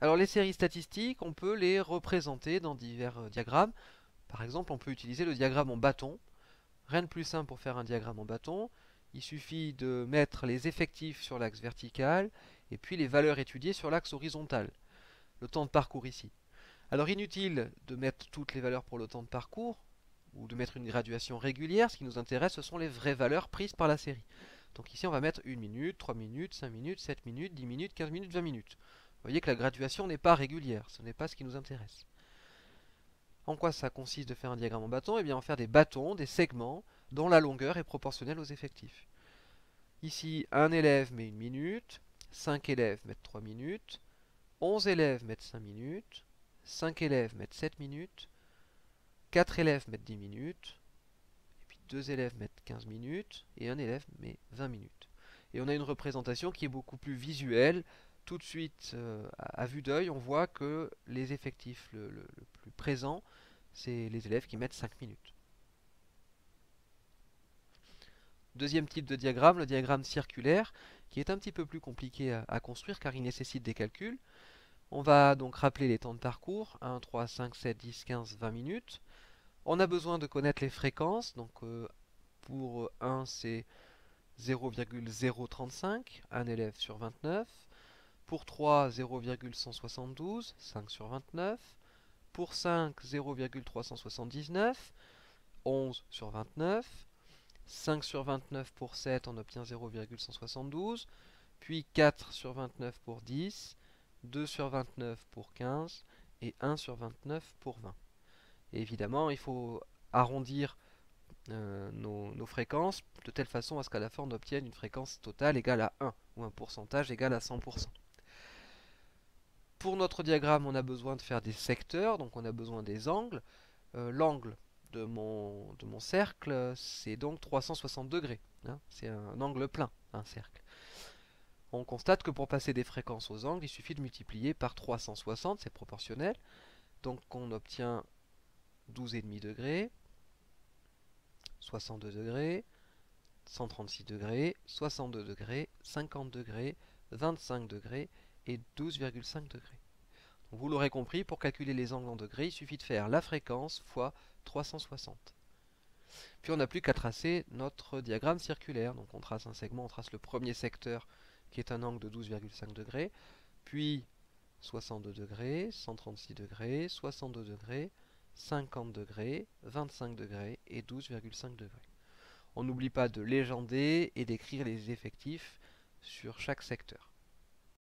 Alors les séries statistiques, on peut les représenter dans divers diagrammes. Par exemple, on peut utiliser le diagramme en bâton. Rien de plus simple pour faire un diagramme en bâton. Il suffit de mettre les effectifs sur l'axe vertical et puis les valeurs étudiées sur l'axe horizontal. Le temps de parcours ici. Alors inutile de mettre toutes les valeurs pour le temps de parcours ou de mettre une graduation régulière. Ce qui nous intéresse, ce sont les vraies valeurs prises par la série. Donc ici, on va mettre 1 minute, 3 minutes, 5 minutes, 7 minutes, 10 minutes, 15 minutes, 20 minutes. Vous voyez que la graduation n'est pas régulière, ce n'est pas ce qui nous intéresse. En quoi ça consiste de faire un diagramme en bâton? Eh bien, en faire des bâtons, des segments, dont la longueur est proportionnelle aux effectifs. Ici, un élève met 1 minute, 5 élèves mettent 3 minutes, 11 élèves mettent 5 minutes, 5 élèves mettent 7 minutes, 4 élèves mettent 10 minutes, et puis 2 élèves mettent 15 minutes, et un élève met 20 minutes. Et on a une représentation qui est beaucoup plus visuelle. Tout de suite, à vue d'œil, on voit que les effectifs le plus présent, c'est les élèves qui mettent 5 minutes. Deuxième type de diagramme, le diagramme circulaire, qui est un petit peu plus compliqué à construire car il nécessite des calculs. On va donc rappeler les temps de parcours, 1, 3, 5, 7, 10, 15, 20 minutes. On a besoin de connaître les fréquences, donc pour 1 c'est 0,035, un élève sur 29. Pour 3, 0,172, 5 sur 29. Pour 5, 0,379, 11 sur 29. 5 sur 29 pour 7, on obtient 0,172. Puis 4 sur 29 pour 10. 2 sur 29 pour 15. Et 1 sur 29 pour 20. Et évidemment, il faut arrondir nos fréquences de telle façon à ce qu'à la fin on obtienne une fréquence totale égale à 1 ou un pourcentage égal à 100%. Pour notre diagramme, on a besoin de faire des secteurs, donc on a besoin des angles. L'angle de mon cercle, c'est donc 360 degrés, hein. C'est un angle plein, un cercle. On constate que pour passer des fréquences aux angles, il suffit de multiplier par 360, c'est proportionnel. Donc on obtient 12,5 degrés, 62 degrés, 136 degrés, 62 degrés, 50 degrés, 25 degrés et 12,5 degrés. Donc vous l'aurez compris, pour calculer les angles en degrés, il suffit de faire la fréquence fois 360. Puis on n'a plus qu'à tracer notre diagramme circulaire. Donc on trace un segment, on trace le premier secteur qui est un angle de 12,5 degrés, puis 62 degrés, 136 degrés, 62 degrés, 50 degrés, 25 degrés et 12,5 degrés. On n'oublie pas de légender et d'écrire les effectifs sur chaque secteur.